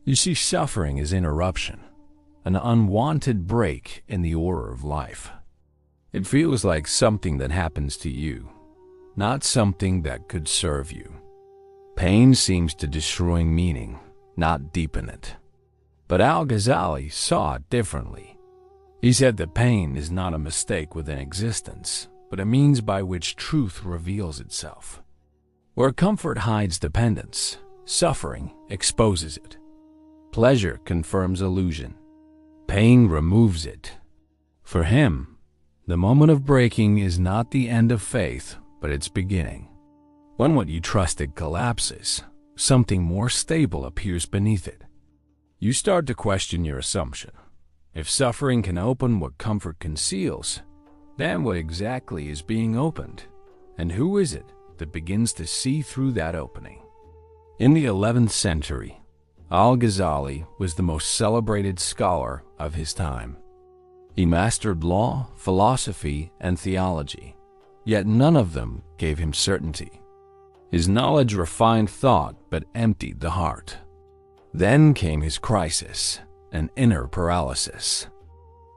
You see, suffering is interruption, an unwanted break in the order of life. It feels like something that happens to you, not something that could serve you. Pain seems to destroy meaning, not deepen it. But Al-Ghazali saw it differently. He said that pain is not a mistake within existence, but a means by which truth reveals itself. Where comfort hides dependence, suffering exposes it. Pleasure confirms illusion. Pain removes it. For him, the moment of breaking is not the end of faith, but its beginning. When what you trusted collapses, something more stable appears beneath it. You start to question your assumption. If suffering can open what comfort conceals, then what exactly is being opened? And who is it that begins to see through that opening? In the 11th century, Al-Ghazali was the most celebrated scholar of his time. He mastered law, philosophy, and theology, yet none of them gave him certainty. His knowledge refined thought but emptied the heart. Then came his crisis, an inner paralysis.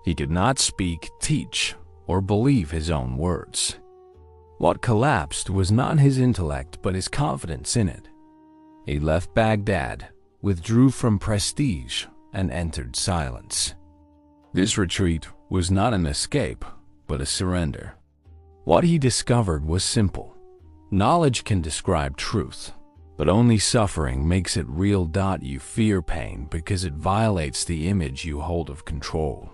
He could not speak, teach, or believe his own words. What collapsed was not his intellect but his confidence in it. He left Baghdad, withdrew from prestige, and entered silence. This retreat was not an escape, but a surrender. What he discovered was simple. Knowledge can describe truth, but only suffering makes it real. You fear pain because it violates the image you hold of control.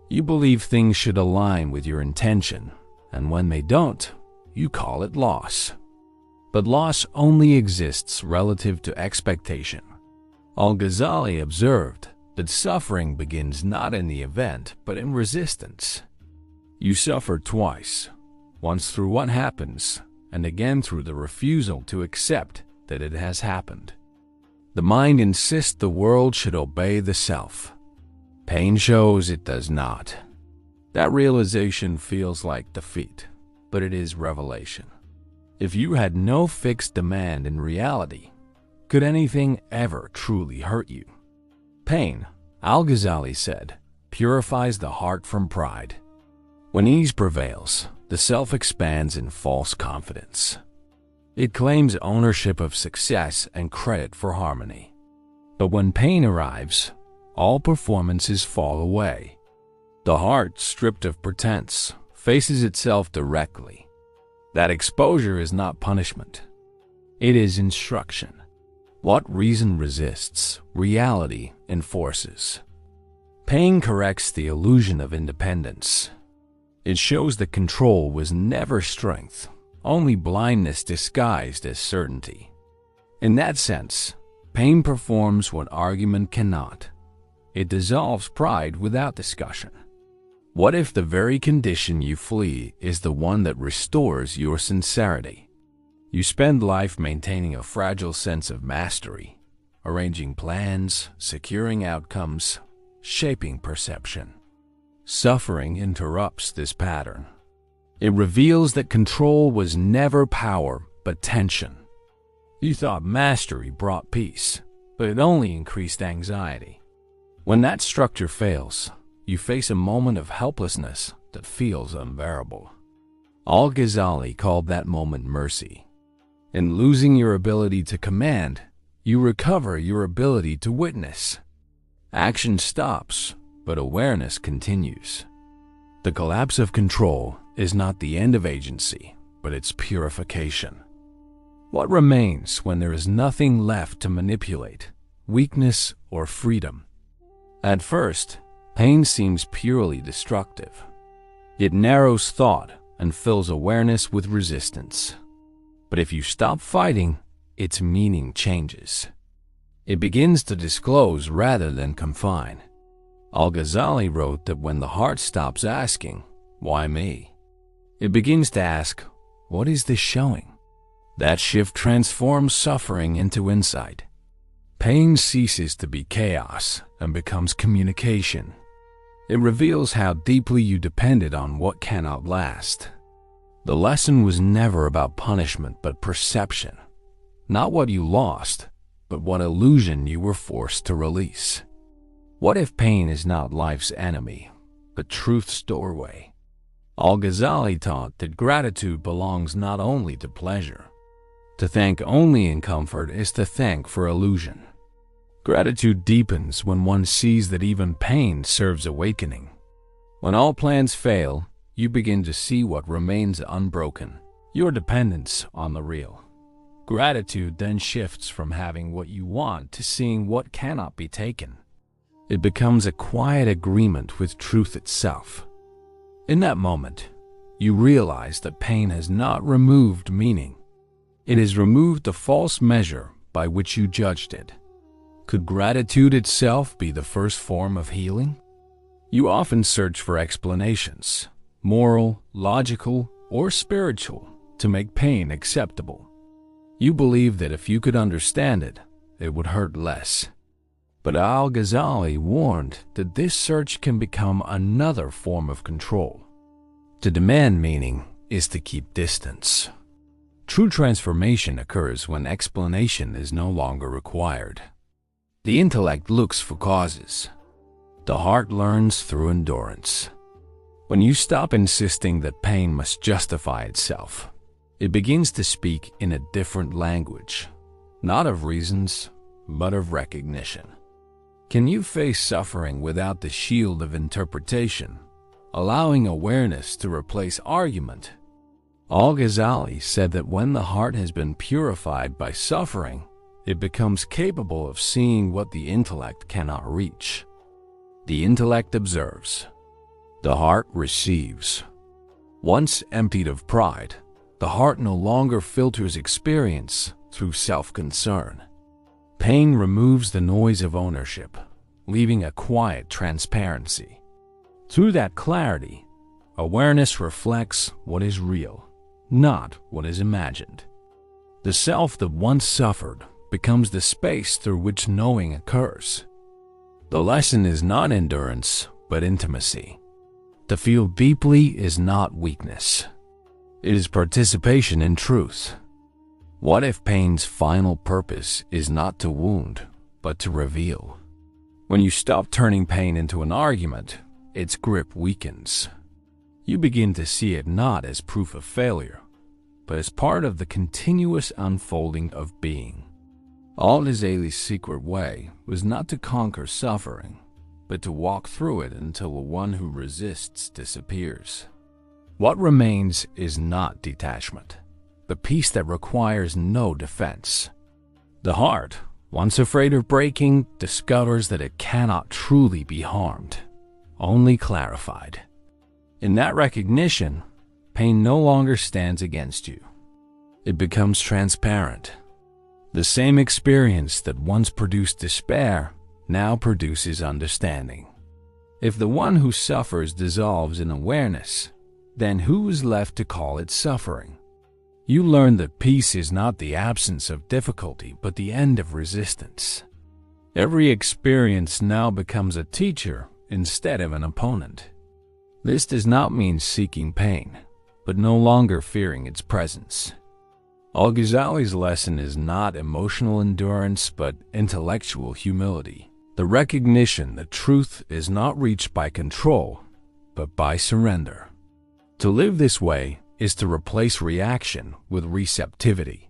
You believe things should align with your intention, and when they don't, you call it loss. But loss only exists relative to expectation. Al-Ghazali observed that suffering begins not in the event, but in resistance. You suffer twice, once through what happens, and again through the refusal to accept that it has happened. The mind insists the world should obey the self. Pain shows it does not. That realization feels like defeat, but it is revelation. If you had no fixed demand in reality, could anything ever truly hurt you? Pain, Al-Ghazali said, purifies the heart from pride. When ease prevails, the self expands in false confidence. It claims ownership of success and credit for harmony. But when pain arrives, all performances fall away. The heart, stripped of pretense, faces itself directly. That exposure is not punishment. It is instruction. What reason resists, reality enforces. Pain corrects the illusion of independence. It shows that control was never strength, only blindness disguised as certainty. In that sense, pain performs what argument cannot. It dissolves pride without discussion. What if the very condition you flee is the one that restores your sincerity? You spend life maintaining a fragile sense of mastery, arranging plans, securing outcomes, shaping perception. Suffering interrupts this pattern. It reveals that control was never power, but tension. You thought mastery brought peace, but it only increased anxiety. When that structure fails, you face a moment of helplessness that feels unbearable. Al-Ghazali called that moment mercy. In losing your ability to command, you recover your ability to witness. Action stops, but awareness continues. The collapse of control is not the end of agency, but its purification. What remains when there is nothing left to manipulate, weakness or freedom? At first, pain seems purely destructive. It narrows thought and fills awareness with resistance. But if you stop fighting, its meaning changes. It begins to disclose rather than confine. Al-Ghazali wrote that when the heart stops asking, "Why me?" it begins to ask, "What is this showing?" That shift transforms suffering into insight. Pain ceases to be chaos and becomes communication. It reveals how deeply you depended on what cannot last. The lesson was never about punishment but perception. Not what you lost, but what illusion you were forced to release. What if pain is not life's enemy, but truth's doorway? Al-Ghazali taught that gratitude belongs not only to pleasure. To thank only in comfort is to thank for illusion. Gratitude deepens when one sees that even pain serves awakening. When all plans fail, you begin to see what remains unbroken, your dependence on the real. Gratitude then shifts from having what you want to seeing what cannot be taken. It becomes a quiet agreement with truth itself. In that moment, you realize that pain has not removed meaning. It has removed the false measure by which you judged it. Could gratitude itself be the first form of healing? You often search for explanations, moral, logical, or spiritual, to make pain acceptable. You believe that if you could understand it, it would hurt less. But Al-Ghazali warned that this search can become another form of control. To demand meaning is to keep distance. True transformation occurs when explanation is no longer required. The intellect looks for causes. The heart learns through endurance. When you stop insisting that pain must justify itself, it begins to speak in a different language, not of reasons, but of recognition. Can you face suffering without the shield of interpretation, allowing awareness to replace argument? Al-Ghazali said that when the heart has been purified by suffering, it becomes capable of seeing what the intellect cannot reach. The intellect observes. The heart receives. Once emptied of pride, the heart no longer filters experience through self-concern. Pain removes the noise of ownership, leaving a quiet transparency. Through that clarity, awareness reflects what is real, not what is imagined. The self that once suffered becomes the space through which knowing occurs. The lesson is not endurance, but intimacy. To feel deeply is not weakness. It is participation in truth. What if pain's final purpose is not to wound, but to reveal? When you stop turning pain into an argument, its grip weakens. You begin to see it not as proof of failure, but as part of the continuous unfolding of being. Al-Ghazali's secret way was not to conquer suffering, but to walk through it until the one who resists disappears. What remains is not detachment, the peace that requires no defense. The heart, once afraid of breaking, discovers that it cannot truly be harmed, only clarified. In that recognition, pain no longer stands against you. It becomes transparent. The same experience that once produced despair now produces understanding. If the one who suffers dissolves in awareness, then who is left to call it suffering? You learn that peace is not the absence of difficulty, but the end of resistance. Every experience now becomes a teacher instead of an opponent. This does not mean seeking pain, but no longer fearing its presence. Al-Ghazali's lesson is not emotional endurance, but intellectual humility. The recognition that truth is not reached by control, but by surrender. To live this way is to replace reaction with receptivity.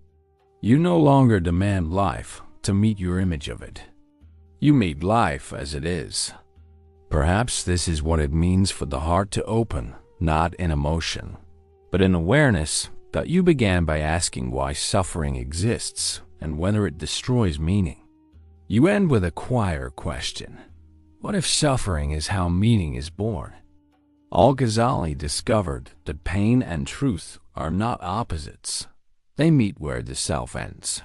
You no longer demand life to meet your image of it. You meet life as it is. Perhaps this is what it means for the heart to open, not in emotion, but in awareness that you began by asking why suffering exists and whether it destroys meaning. You end with a quieter question. What if suffering is how meaning is born? Al-Ghazali discovered that pain and truth are not opposites. They meet where the self ends.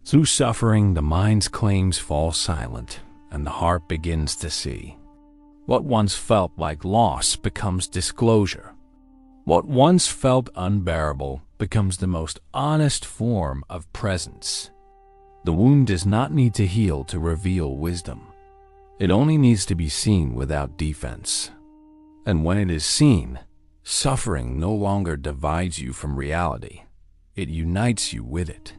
Through suffering, the mind's claims fall silent, and the heart begins to see. What once felt like loss becomes disclosure. What once felt unbearable becomes the most honest form of presence. The wound does not need to heal to reveal wisdom. It only needs to be seen without defense. And when it is seen, suffering no longer divides you from reality. It unites you with it.